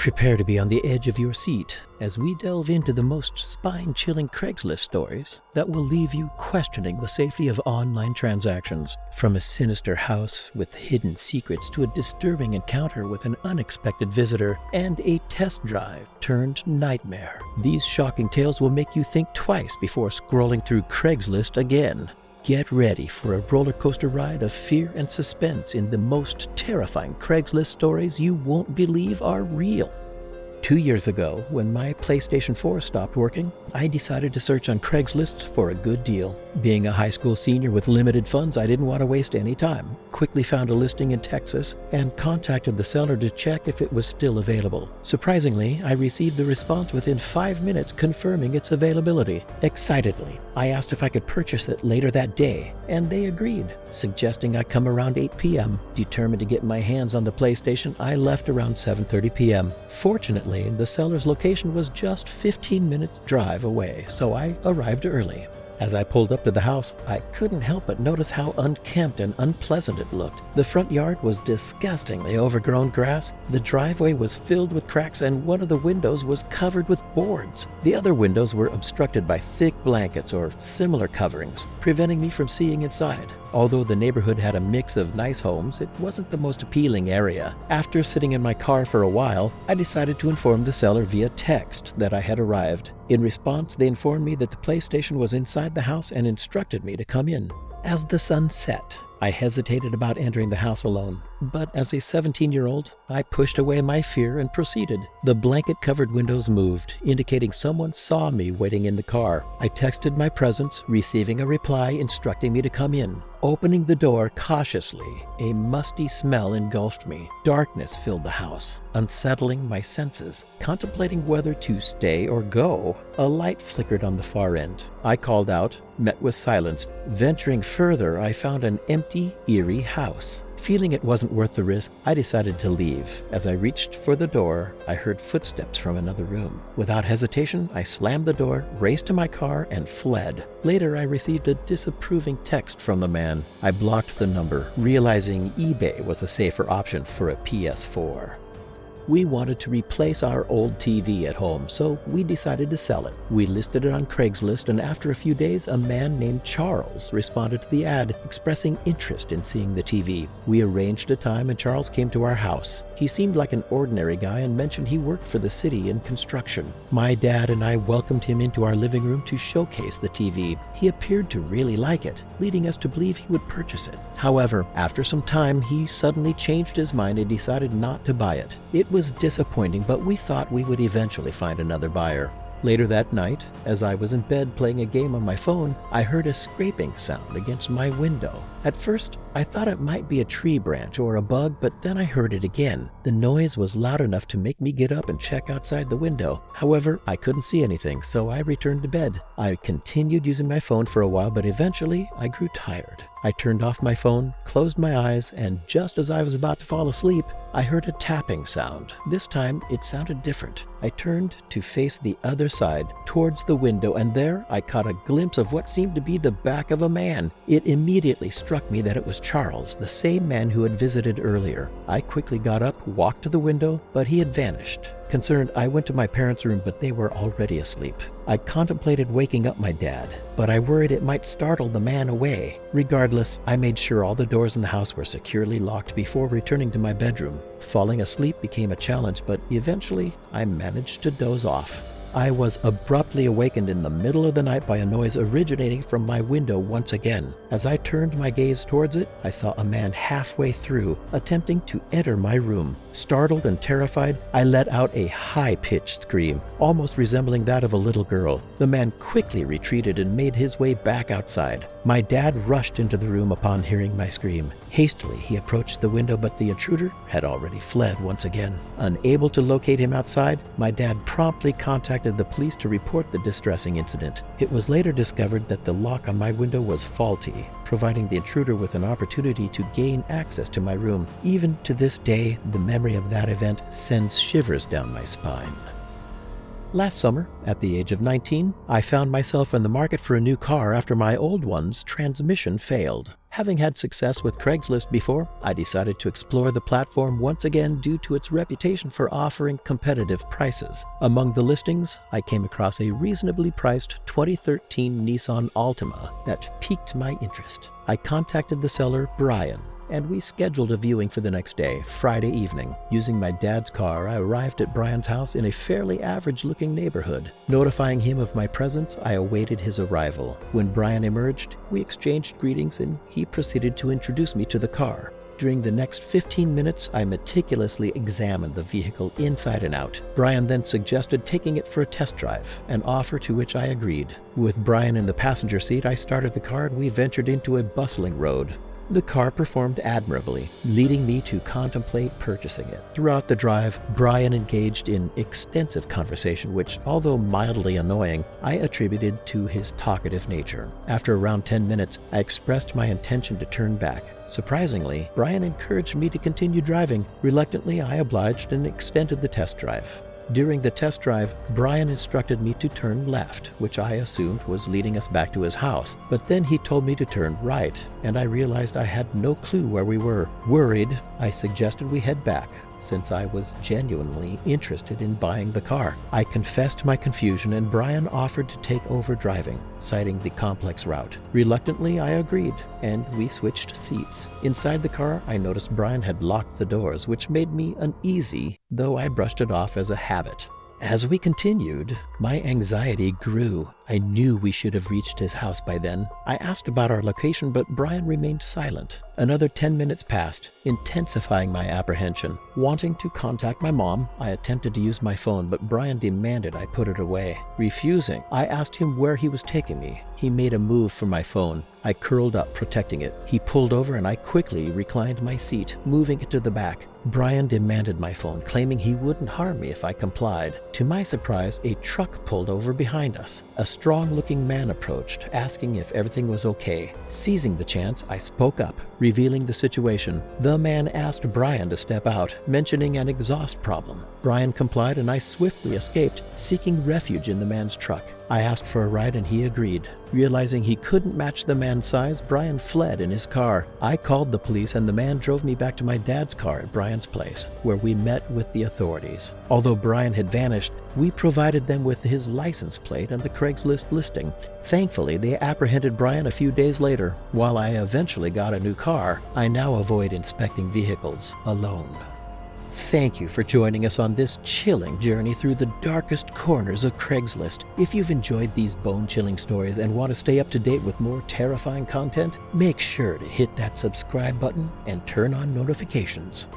Prepare to be on the edge of your seat as we delve into the most spine-chilling Craigslist stories that will leave you questioning the safety of online transactions. From a sinister house with hidden secrets to a disturbing encounter with an unexpected visitor and a test drive turned nightmare, these shocking tales will make you think twice before scrolling through Craigslist again. Get ready for a roller coaster ride of fear and suspense in the most terrifying Craigslist stories you won't believe are real. 2 years ago, when my PlayStation 4 stopped working, I decided to search on Craigslist for a good deal. Being a high school senior with limited funds, I didn't want to waste any time. Quickly found a listing in Texas and contacted the seller to check if it was still available. Surprisingly, I received the response within 5 minutes confirming its availability. Excitedly, I asked if I could purchase it later that day, and they agreed, suggesting I come around 8 p.m. Determined to get my hands on the PlayStation, I left around 7:30 p.m. Fortunately, the seller's location was just 15 minutes drive away, so I arrived early. As I pulled up to the house, I couldn't help but notice how unkempt and unpleasant it looked. The front yard was disgustingly overgrown grass, the driveway was filled with cracks, and one of the windows was covered with boards. The other windows were obstructed by thick blankets or similar coverings, preventing me from seeing inside. Although the neighborhood had a mix of nice homes, it wasn't the most appealing area. After sitting in my car for a while, I decided to inform the seller via text that I had arrived. In response, they informed me that the PlayStation was inside the house and instructed me to come in. As the sun set, I hesitated about entering the house alone, but as a 17-year-old, I pushed away my fear and proceeded. The blanket-covered windows moved, indicating someone saw me waiting in the car. I texted my presence, receiving a reply instructing me to come in. Opening the door cautiously, a musty smell engulfed me. Darkness filled the house, unsettling my senses. Contemplating whether to stay or go, a light flickered on the far end. I called out, met with silence. Venturing further, I found an empty, eerie house. Feeling it wasn't worth the risk, I decided to leave. As I reached for the door, I heard footsteps from another room. Without hesitation, I slammed the door, raced to my car, and fled. Later, I received a disapproving text from the man. I blocked the number, realizing eBay was a safer option for a PS4. We wanted to replace our old TV at home, so we decided to sell it. We listed it on Craigslist, and after a few days, a man named Charles responded to the ad, expressing interest in seeing the TV. We arranged a time, and Charles came to our house. He seemed like an ordinary guy and mentioned he worked for the city in construction. My dad and I welcomed him into our living room to showcase the TV. He appeared to really like it, leading us to believe he would purchase it. However, after some time, he suddenly changed his mind and decided not to buy it. It was disappointing, but we thought we would eventually find another buyer. Later that night, as I was in bed playing a game on my phone, I heard a scraping sound against my window. At first, I thought it might be a tree branch or a bug, but then I heard it again. The noise was loud enough to make me get up and check outside the window. However, I couldn't see anything, so I returned to bed. I continued using my phone for a while, but eventually I grew tired. I turned off my phone, closed my eyes, and just as I was about to fall asleep, I heard a tapping sound. This time, it sounded different. I turned to face the other side, towards the window, and there I caught a glimpse of what seemed to be the back of a man. It immediately struck me that it was Charles, the same man who had visited earlier. I quickly got up, walked to the window, but he had vanished. Concerned, I went to my parents' room, but they were already asleep. I contemplated waking up my dad, but I worried it might startle the man away. Regardless, I made sure all the doors in the house were securely locked before returning to my bedroom. Falling asleep became a challenge, but eventually I managed to doze off. I was abruptly awakened in the middle of the night by a noise originating from my window once again. As I turned my gaze towards it, I saw a man halfway through, attempting to enter my room. Startled and terrified, I let out a high-pitched scream, almost resembling that of a little girl. The man quickly retreated and made his way back outside. My dad rushed into the room upon hearing my scream. Hastily, he approached the window, but the intruder had already fled once again. Unable to locate him outside, my dad promptly contacted the police to report the distressing incident. It was later discovered that the lock on my window was faulty, providing the intruder with an opportunity to gain access to my room. Even to this day, the memory of that event sends shivers down my spine. Last summer, at the age of 19, I found myself in the market for a new car after my old one's transmission failed. Having had success with Craigslist before, I decided to explore the platform once again due to its reputation for offering competitive prices. Among the listings, I came across a reasonably priced 2013 Nissan Altima that piqued my interest. I contacted the seller, Brian, and we scheduled a viewing for the next day, Friday evening. Using my dad's car, I arrived at Brian's house in a fairly average-looking neighborhood. Notifying him of my presence, I awaited his arrival. When Brian emerged, we exchanged greetings and he proceeded to introduce me to the car. During the next 15 minutes, I meticulously examined the vehicle inside and out. Brian then suggested taking it for a test drive, an offer to which I agreed. With Brian in the passenger seat, I started the car and we ventured into a bustling road. The car performed admirably, leading me to contemplate purchasing it. Throughout the drive, Brian engaged in extensive conversation which, although mildly annoying, I attributed to his talkative nature. After around 10 minutes, I expressed my intention to turn back. Surprisingly, Brian encouraged me to continue driving. Reluctantly, I obliged and extended the test drive. During the test drive, Brian instructed me to turn left, which I assumed was leading us back to his house. But then he told me to turn right, and I realized I had no clue where we were. Worried, I suggested we head back, since I was genuinely interested in buying the car. I confessed my confusion and Brian offered to take over driving, citing the complex route. Reluctantly, I agreed, and we switched seats. Inside the car, I noticed Brian had locked the doors, which made me uneasy, though I brushed it off as a habit. As we continued, my anxiety grew. I knew we should have reached his house by then. I asked about our location, but Brian remained silent. Another 10 minutes passed, intensifying my apprehension. Wanting to contact my mom, I attempted to use my phone, but Brian demanded I put it away. Refusing, I asked him where he was taking me. He made a move for my phone. I curled up, protecting it. He pulled over and I quickly reclined my seat, moving it to the back. Brian demanded my phone, claiming he wouldn't harm me if I complied. To my surprise, a truck pulled over behind us. A strong-looking man approached, asking if everything was okay. Seizing the chance, I spoke up, revealing the situation. The man asked Brian to step out, mentioning an exhaust problem. Brian complied and I swiftly escaped, seeking refuge in the man's truck. I asked for a ride and he agreed. Realizing he couldn't match the man's size, Brian fled in his car. I called the police and the man drove me back to my dad's car at Brian's place, where we met with the authorities. Although Brian had vanished, we provided them with his license plate and the Craigslist listing. Thankfully, they apprehended Brian a few days later. While I eventually got a new car, I now avoid inspecting vehicles alone. Thank you for joining us on this chilling journey through the darkest corners of Craigslist. If you've enjoyed these bone-chilling stories and want to stay up to date with more terrifying content, make sure to hit that subscribe button and turn on notifications.